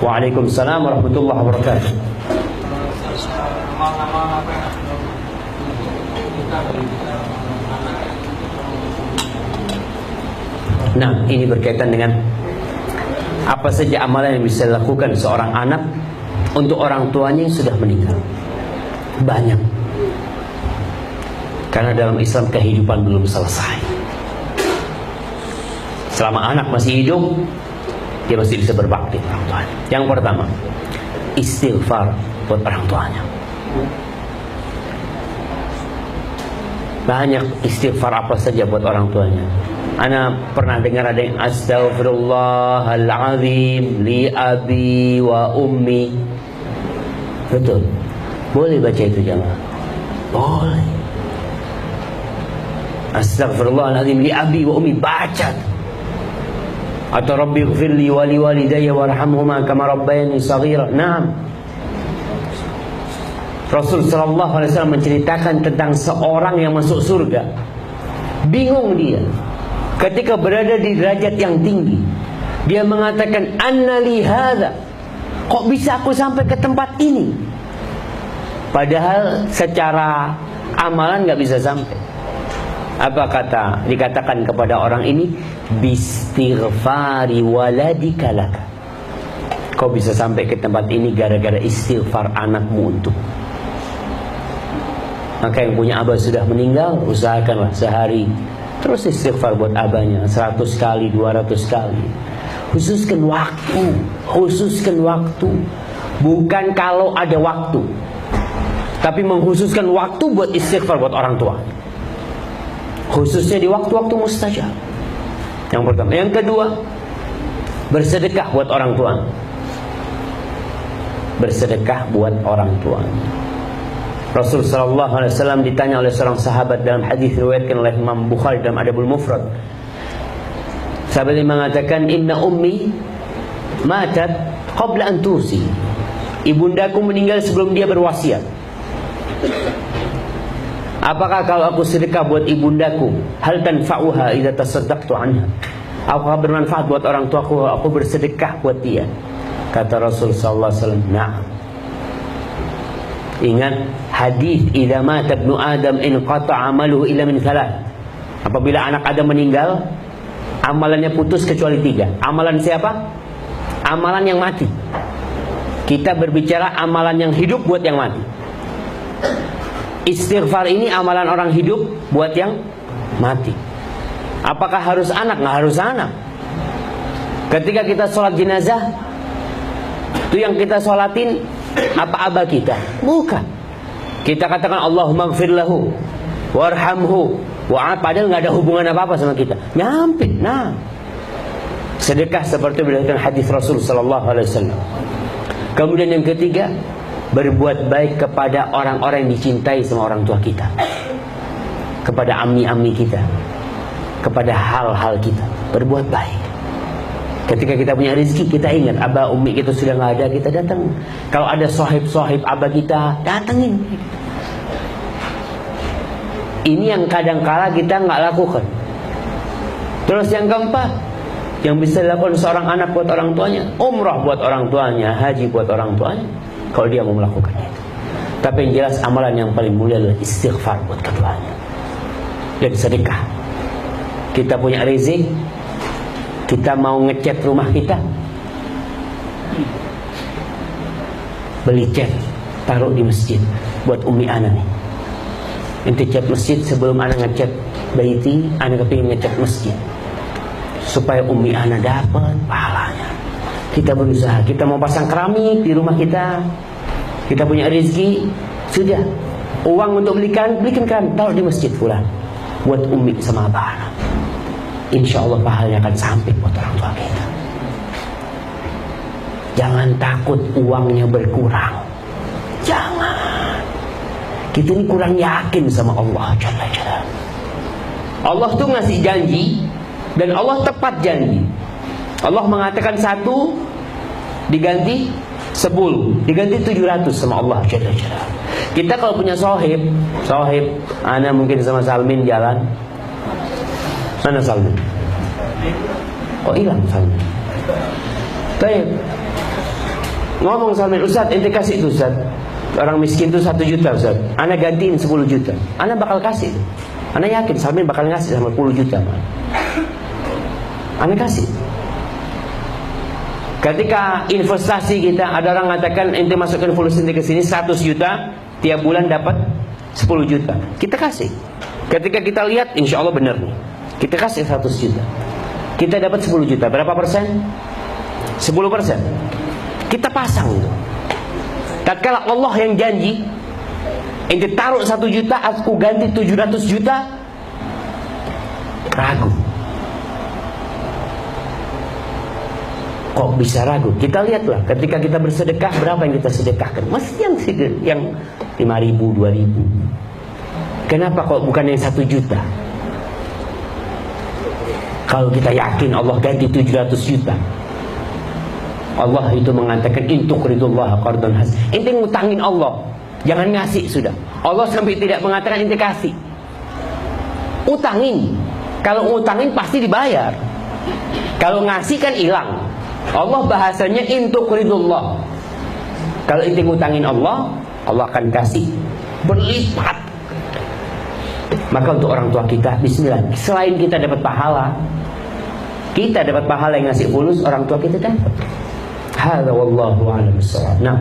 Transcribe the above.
Waalaikumsalam warahmatullahi wabarakatuh. Nah, ini berkaitan dengan apa saja amalan yang bisa dilakukan seorang anak untuk orang tuanya yang sudah meninggal. Banyak. Karena dalam Islam kehidupan belum selesai. Selama anak masih hidup, dia masih bisa berbakti orang tuanya. Yang pertama, istighfar buat orang tuanya. Banyak istighfar apa saja buat orang tuanya. Ana pernah dengar ada yang astaghfirullahalazim li abi wa ummi. Betul. Boleh baca itu jemaah. Boleh. Astaghfirullahalazim li abi wa ummi, baca. Atau rabbi ighfirli wa li walidayya warhamhuma kama rabbayani shaghira. Naam. Rasul sallallahu alaihi wasallam menceritakan tentang seorang yang masuk surga. Bingung dia ketika berada di derajat yang tinggi. Dia mengatakan, anna li hadza, kok bisa aku sampai ke tempat ini? Padahal secara amalan gak bisa sampai. Apa kata dikatakan kepada orang ini? Bistighfari waladika laka. Kau bisa sampai ke tempat ini gara-gara istighfar anakmu untuk. Maka yang punya abah sudah meninggal, usahakanlah sehari terus istighfar buat abahnya 100 kali, 200 kali. Khususkan waktu. Khususkan waktu. Bukan kalau ada waktu, tapi mengkhususkan waktu buat istighfar buat orang tua. Khususnya di waktu-waktu mustajab. Yang pertama. Yang kedua, bersedekah buat orang tua. Bersedekah buat orang tua. Rasul sallallahu alaihi wasallam ditanya oleh seorang sahabat dalam hadis riwayatkan oleh Imam Bukhari dalam Adabul Mufrad. Sahabat ini mengatakan, inna ummi matat qabla an tusi. Ibundaku meninggal sebelum dia berwasiat. Apakah kalau aku sedekah buat ibundaku, hal tanfa'uha idza tasaddaqtu anha? Apakah bermanfaat buat orang tuaku aku bersedekah buat dia? Kata Rasul sallallahu alaihi wasallam, na'am. Ingat hadis idza mata ibnu adam in qata'a amaluhu illa min thalath. Apabila anak Adam meninggal, amalannya putus kecuali 3. Amalan siapa? Amalan yang mati. Kita berbicara amalan yang hidup buat yang mati. Istighfar ini amalan orang hidup buat yang mati. Apakah harus anak? Nggak harus anak. Ketika kita sholat jenazah, itu yang kita sholatin apa abah kita? Bukan. Kita katakan Allahumma ighfir lahu warhamhu wa, padahal nggak ada hubungan apa-apa sama kita. Nyampe. Nah, sedekah seperti berdasarkan hadis Rasul sallallahu alaihi wasallam. Kemudian yang ketiga, berbuat baik kepada orang-orang yang dicintai sama orang tua kita, kepada ammi-ammi kita, kepada hal-hal kita. Berbuat baik. Ketika kita punya rezeki, kita ingat abah ummi kita sudah nggak ada, kita datang. Kalau ada sohib-sohib abah kita, datangin. Ini yang kadang-kala kita nggak lakukan. Terus yang keempat, yang bisa dilakukan seorang anak buat orang tuanya, umrah buat orang tuanya, haji buat orang tuanya, kalau dia mau melakukan itu. Tapi yang jelas amalan yang paling mulia adalah istighfar buat keduanya. Dan sedekah. Kita punya rezeki, kita mau ngecat rumah kita, beli cat, taruh di masjid buat umi ana nih. Ente cat masjid sebelum ana ngecat baiti, ana kepingin ngecat masjid supaya umi ana dapat pahalanya. Kita berusaha, kita mau pasang keramik di rumah kita, kita punya rezeki, sudah uang untuk belikan keramik, taruh di masjid fulan buat umi sama abah ana. Insya Allah pahalanya akan sampai buat orang tua kita. Jangan takut uangnya berkurang. Jangan. Kita ini kurang yakin sama Allah Jalla Jalla. Allah tuh ngasih janji, dan Allah tepat janji. Allah mengatakan 1 diganti 10, diganti 700 sama Allah Jalla Jalla. Kita kalau punya sohib, ana mungkin sama Salmin jalan. Mana Salmin? Kok hilang Salmin? Baik. ngomong sama Ustaz, ente kasih itu Ustaz, orang miskin itu 1 juta Ustaz, ana gantiin 10 juta, ana bakal kasih. Ana yakin Salmin bakal ngasih sama 10 juta. Ana kasih. Ketika investasi kita, ada orang mengatakan ente masukkan fulus ente ke sini 100 juta, tiap bulan dapat 10 juta. Kita kasih. Ketika kita lihat, insya Allah benar nih, kita kasih 100 juta, kita dapat 10 juta. Berapa persen? 10%. Kita pasang itu. Tatkala Allah yang janji, ente taruh 1 juta, aku ganti 700 juta, ragu. Kok bisa ragu? Kita lihatlah ketika kita bersedekah, berapa yang kita sedekahkan? Mesti yang 5.000, 2.000. Kenapa kok bukan yang 1 juta? Kalau kita yakin Allah ganti 700 juta, Allah itu mengatakan intuqridullaha qardan hasan. Ente ngutangin Allah, jangan ngasih sudah. Allah sampai tidak mengatakan ente kasih. Utangin. Kalau ngutangin pasti dibayar. Kalau ngasih kan hilang. Allah bahasanya intuqridullah. Kalau ente ngutangin Allah, Allah akan kasih berlipat. Maka untuk orang tua kita, bismillah, selain kita dapat pahala, kita dapat pahala yang ngasih fulus, orang tua kita dapat. Hadza wallahu a'lam bissawab. Nah,